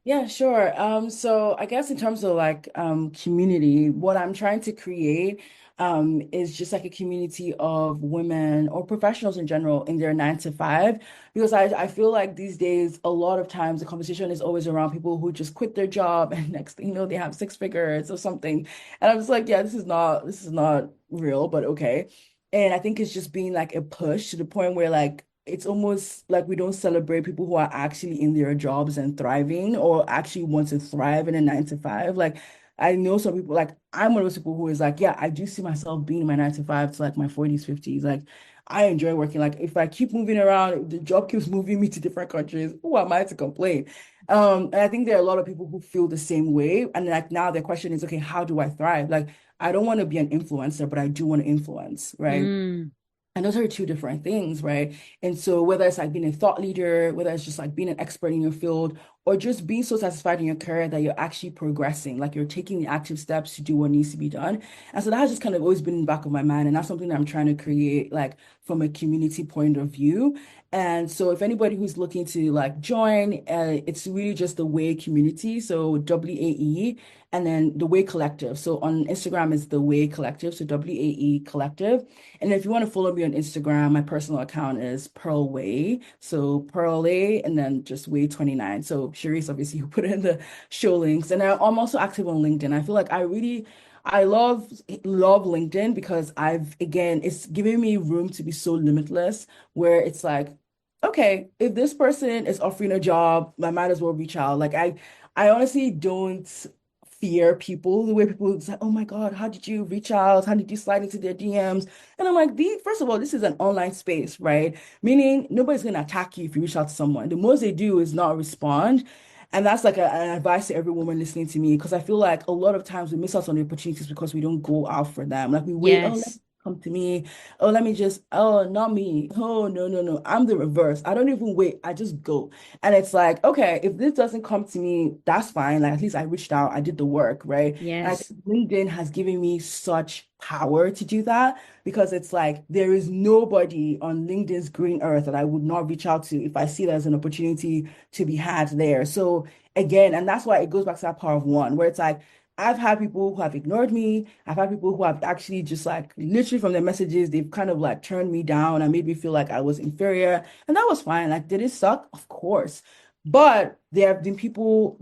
Yeah, sure. So I guess in terms of like community, what I'm trying to create is just like a community of women or professionals in general in their 9 to 5. Because I feel like these days a lot of times the conversation is always around people who just quit their job and next thing you know they have 6 figures or something. And I'm just like, yeah, this is not real, but okay. And I think it's just being like a push to the point where like it's almost like we don't celebrate people who are actually in their jobs and thriving, or actually want to thrive in a 9 to 5. Like I know some people, like I'm one of those people who is like, yeah, I do see myself being in my 9 to 5 to like my 40s, 50s. Like I enjoy working. Like if I keep moving around, if the job keeps moving me to different countries, who am I to complain? And I think there are a lot of people who feel the same way. And like now their question is, okay, how do I thrive? Like I don't want to be an influencer, but I do want to influence, right? Mm, And those are two different things, right? And so whether it's like being a thought leader, whether it's just like being an expert in your field, or just being so satisfied in your career that you're actually progressing, like you're taking the active steps to do what needs to be done. And so that has just kind of always been in the back of my mind. And that's something that I'm trying to create, like from a community point of view. And so if anybody who's looking to like join, it's really just the Way community. So WAE, and then the Way Collective. So on Instagram is the Way Collective. So WAE Collective. And if you want to follow me on Instagram, my personal account is Pearlway. So Pearlé and then just Way 29. So Sherisse, obviously, you put in the show links. And I'm also active on LinkedIn. I feel like I love LinkedIn because it's giving me room to be so limitless, where it's like okay, if this person is offering a job, I might as well reach out. Like I honestly don't fear people the way people say, oh my God, how did you reach out? How did you slide into their DMs? And I'm like, first of all, this is an online space, right? Meaning nobody's gonna attack you if you reach out to someone. The most they do is not respond. And that's like an advice to every woman listening to me, because I feel like a lot of times we miss out on the opportunities because we don't go out for them. Like we wait, oh, let me Yes. come to me. Oh, let me just, oh, not me. Oh, no, no, no. I'm the reverse. I don't even wait. I just go. And it's like, okay, if this doesn't come to me, that's fine. Like, at least I reached out, I did the work, right? And I Yes. think LinkedIn has given me such power to do that, because it's like there is nobody on LinkedIn's green earth that I would not reach out to if I see there's an opportunity to be had there. So, again, and that's why it goes back to that power of one, where it's like, I've had people who have ignored me. I've had people who have actually just like literally from their messages, they've kind of like turned me down and made me feel like I was inferior. And that was fine. Like, did it suck? Of course. But there have been people,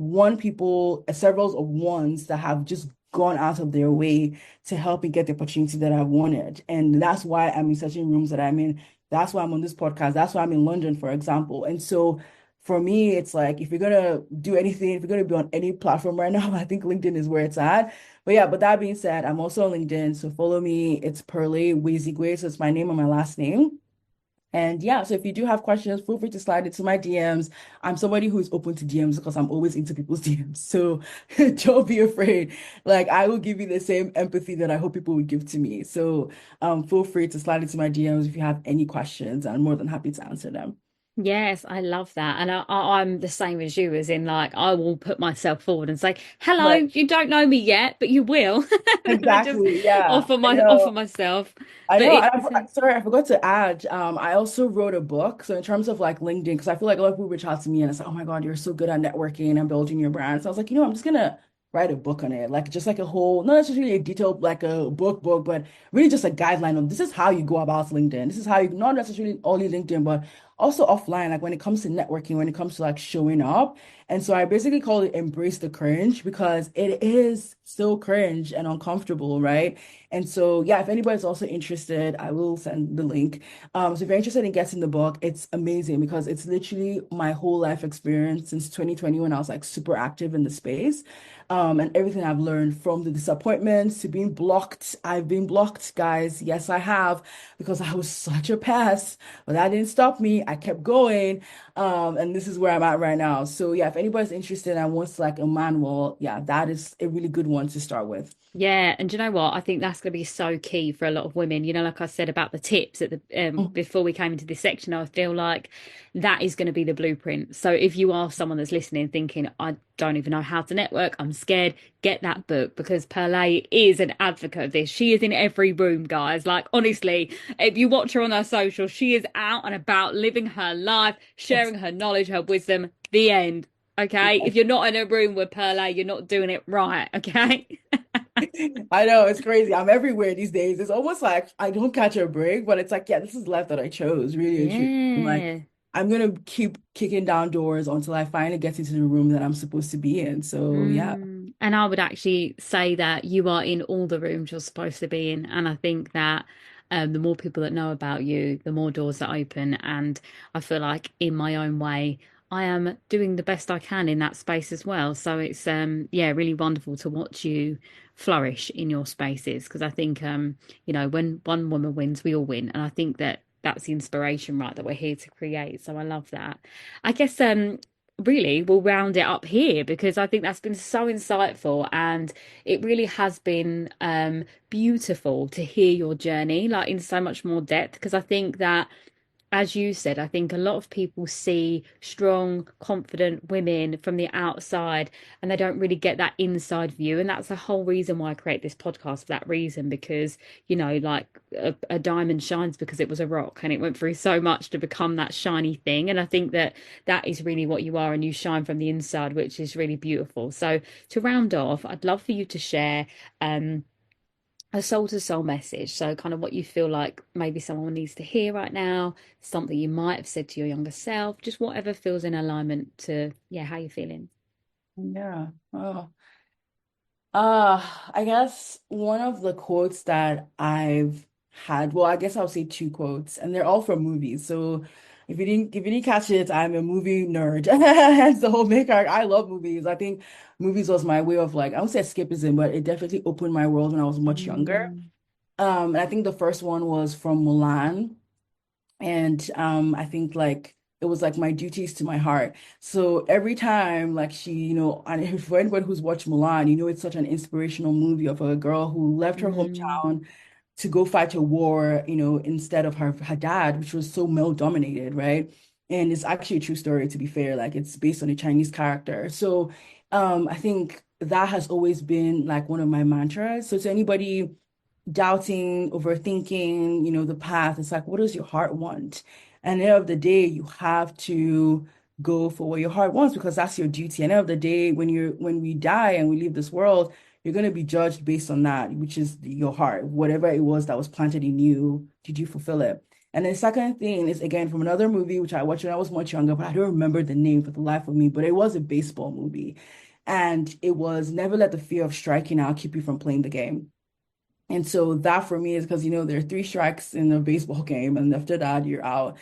several of ones that have just gone out of their way to help me get the opportunity that I wanted. And that's why I'm in certain rooms that I'm in. That's why I'm on this podcast. That's why I'm in London, for example. And so for me, it's like if you're gonna do anything, if you're gonna be on any platform right now, I think LinkedIn is where it's at. But yeah, but that being said, I'm also on LinkedIn, so follow me. It's Pearlé Nwaezeigwe, so it's my name and my last name. And yeah, so if you do have questions, feel free to slide into my DMs. I'm somebody who is open to DMs because I'm always into people's DMs. So don't be afraid. Like I will give you the same empathy that I hope people would give to me. So feel free to slide into my DMs if you have any questions. I'm more than happy to answer them. Yes, I love that. And I'm the same as you, as in, like, I will put myself forward and say, hello, Right. you don't know me yet, but you will. I just Exactly. Yeah. I offer know. myself. I But know. And it's, sorry, I forgot to add. I also wrote a book. So in terms of like LinkedIn, because I feel like a lot of people reach out to me and it's like, oh my God, you're so good at networking and building your brand. So I was like, I'm just gonna write a book on it, like just like a whole, not necessarily a detailed like a book, but really just a guideline of this is how you go about LinkedIn. This is how you not necessarily only LinkedIn, but also offline, like when it comes to networking, when it comes to like showing up. And so I basically call it embrace the cringe, because it is so cringe and uncomfortable, right? And so, yeah, if anybody's also interested, I will send the link. So if you're interested in getting the book, it's amazing because it's literally my whole life experience since 2020 when I was like super active in the space. And everything I've learned from the disappointments to being blocked. I've been blocked, guys. Yes, I have, because I was such a pest, but that didn't stop me. I kept going. And this is where I'm at right now. So yeah, if anybody's interested and wants like a manual, yeah, that is a really good one to start with. yeah, and do you know what? I think that's going to be so key for a lot of women. You know, like I said about the tips at the Mhm. before we came into this section, I feel like that is going to be the blueprint. So if you are someone that's listening, thinking, I don't even know how to network, I'm scared, get that book, because Pearlé is an advocate of this. She is in every room, guys. Like honestly, if you watch her on her social, she is out and about living her life, Yes. sharing her knowledge, her wisdom. The end. Okay. If you're not in a room with Pearlé, you're not doing it right. Okay. I know it's crazy. I'm everywhere these days. It's almost like I don't catch a break, but it's like, yeah, this is life that I chose, really and truly. I'm like, Yeah. I'm gonna keep kicking down doors until I finally get into the room that I'm supposed to be in. So yeah. And I would actually say that you are in all the rooms you're supposed to be in. And I think that the more people that know about you, the more doors that open. And I feel like in my own way, I am doing the best I can in that space as well. So it's yeah, really wonderful to watch you flourish in your spaces, because I think when one woman wins, we all win. And I think that that's the inspiration, right, that we're here to create. So I love that. I guess really we'll round it up here, because I think that's been so insightful, and it really has been beautiful to hear your journey like in so much more depth, because I think that, as you said, I think a lot of people see strong, confident women from the outside and they don't really get that inside view. And that's the whole reason why I create this podcast, for that reason, because, like a diamond shines because it was a rock and it went through so much to become that shiny thing. And I think that that is really what you are, and you shine from the inside, which is really beautiful. So to round off, I'd love for you to share a soul to soul message. So, kind of what you feel like maybe someone needs to hear right now, something you might have said to your younger self, just whatever feels in alignment to, yeah, how you're feeling. Yeah. Oh. I guess one of the quotes that I've had, well, I guess I'll say two quotes, and they're all from movies. So If you didn't catch it, I'm a movie nerd. Hence the whole main character. I love movies. I think movies was my way of like, I would say escapism, but it definitely opened my world when I was much younger. Mm, And I think the first one was from Mulan. And I think like it was like my duties to my heart. So every time like she, and for anybody who's watched Mulan, it's such an inspirational movie of a girl who left her mm, hometown to go fight a war, instead of her dad, which was so male dominated, right? And it's actually a true story, to be fair. Like it's based on a Chinese character. So I think that has always been like one of my mantras. So to anybody doubting, overthinking, the path. It's like, what does your heart want? And at the end of the day, you have to go for what your heart wants because that's your duty. At the end of the day, when we die and we leave this world, you're going to be judged based on that, which is your heart. Whatever it was that was planted in you, did you fulfill it? And the second thing is again from another movie which I watched when I was much younger, but I don't remember the name for the life of me, but it was a baseball movie. And it was never let the fear of striking out keep you from playing the game. And so that for me is because, there are three strikes in a baseball game, and after that, you're out.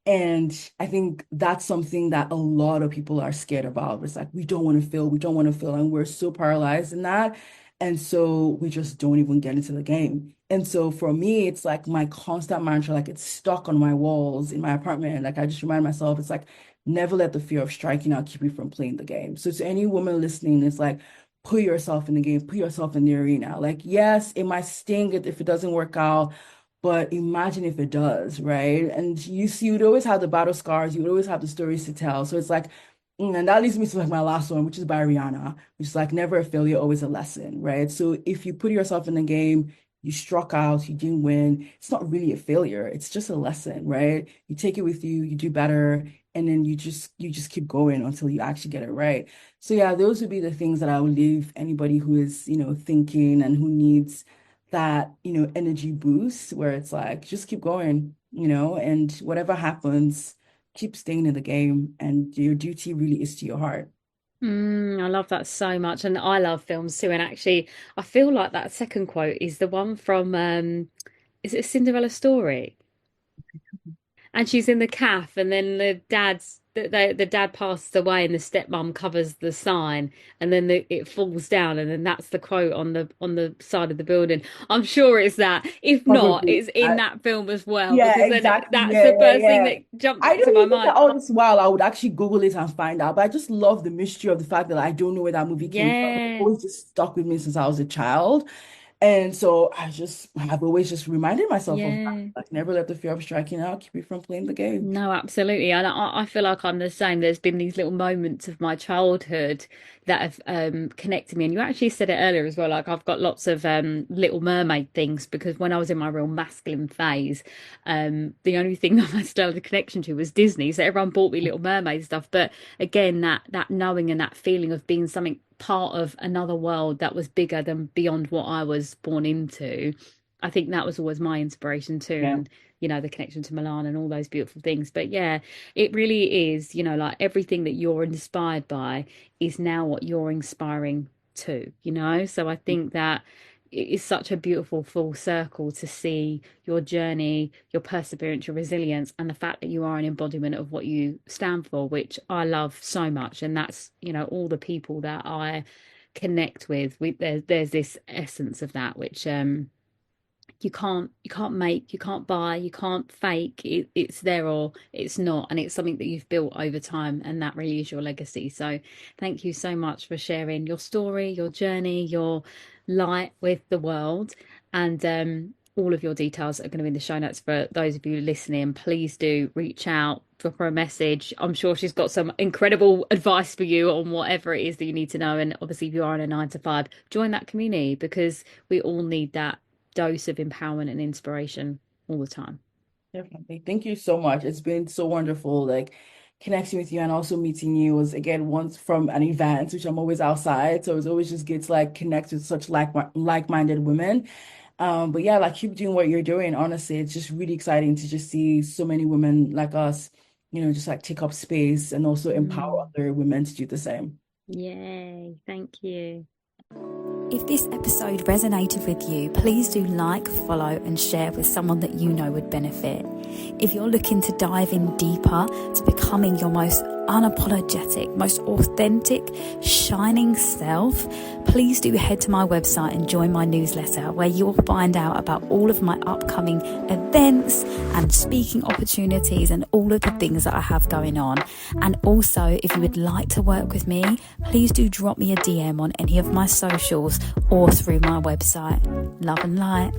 And I think that's something that a lot of people are scared about. It's like, we don't want to fail, we don't want to fail. And we're so paralyzed in that. And so we just don't even get into the game. And so for me, it's like my constant mantra, like it's stuck on my walls in my apartment. Like I just remind myself, it's like, never let the fear of striking out keep you from playing the game. So to any woman listening, it's like, put yourself in the game, put yourself in the arena. Like, yes, it might sting if it doesn't work out, but imagine if it does, right? And you would always have the battle scars, you would always have the stories to tell. So it's like, and that leads me to like my last one, which is by Rihanna, which is like never a failure, always a lesson, right? So if you put yourself in the game, you struck out, you didn't win, it's not really a failure. It's just a lesson, right? You take it with you, you do better, and then you just keep going until you actually get it right. So yeah, those would be the things that I would leave anybody who is, thinking and who needs that, energy boost where it's like, just keep going, and whatever happens, keep staying in the game and your duty really is to your heart. I love that so much. And I love films too. And actually, I feel like that second quote is the one from, is it a Cinderella story? And she's in the calf, and then the dad passes away, and the stepmom covers the sign, and then it falls down, and then that's the quote on the side of the building. I'm sure it's that. If not, Probably. it's in that film as well, Yeah, because then exactly. that's Yeah, the yeah, first thing yeah. that jumped I into don't my even that mind. all this while I would actually Google it and find out. But I just love the mystery of the fact that I don't know where that movie came from. It Yeah. always just stuck with me since I was a child. And so I've always just reminded myself of that. Yeah. Like never let the fear of striking out keep you from playing the game. No, absolutely. And I feel like I'm the same. There's been these little moments of my childhood that have connected me. And you actually said it earlier as well. Like I've got lots of Little Mermaid things because when I was in my real masculine phase, the only thing that I still had a connection to was Disney. So everyone bought me Little Mermaid stuff. But again, that knowing and that feeling of being something part of another world that was bigger than beyond what I was born into. I think that was always my inspiration too. Yeah. And the connection to Milan and all those beautiful things. But yeah, it really is, like everything that you're inspired by is now what you're inspiring to. So I think that it is such a beautiful full circle to see your journey, your perseverance, your resilience, and the fact that you are an embodiment of what you stand for, which I love so much. And that's, all the people that I connect with. There's this essence of that, which you can't make, you can't buy, you can't fake it's there or it's not, and it's something that you've built over time, and that really is your legacy. So thank you so much for sharing your story, your journey, your light with the world. And all of your details are going to be in the show notes for those of you listening. Please do reach out, drop her a message. I'm sure she's got some incredible advice for you on whatever it is that you need to know. And obviously if you are in a 9 to 5, join that community because we all need that dose of empowerment and inspiration all the time. Definitely. Thank you so much. It's been so wonderful, like connecting with you and also meeting you was again once from an event, which I'm always outside. So it's always just good to like connect with such like-minded women. But yeah, like keep doing what you're doing. Honestly, it's just really exciting to just see so many women like us, just like take up space and also empower Mm. other women to do the same. Yay, thank you. If this episode resonated with you, please do like, follow, and share with someone that you know would benefit. If you're looking to dive in deeper to becoming your most unapologetic, most authentic, shining self, please do head to my website and join my newsletter, where you'll find out about all of my upcoming events and speaking opportunities and all of the things that I have going on. And also, if you would like to work with me, please do drop me a DM on any of my socials or through my website. Love and light.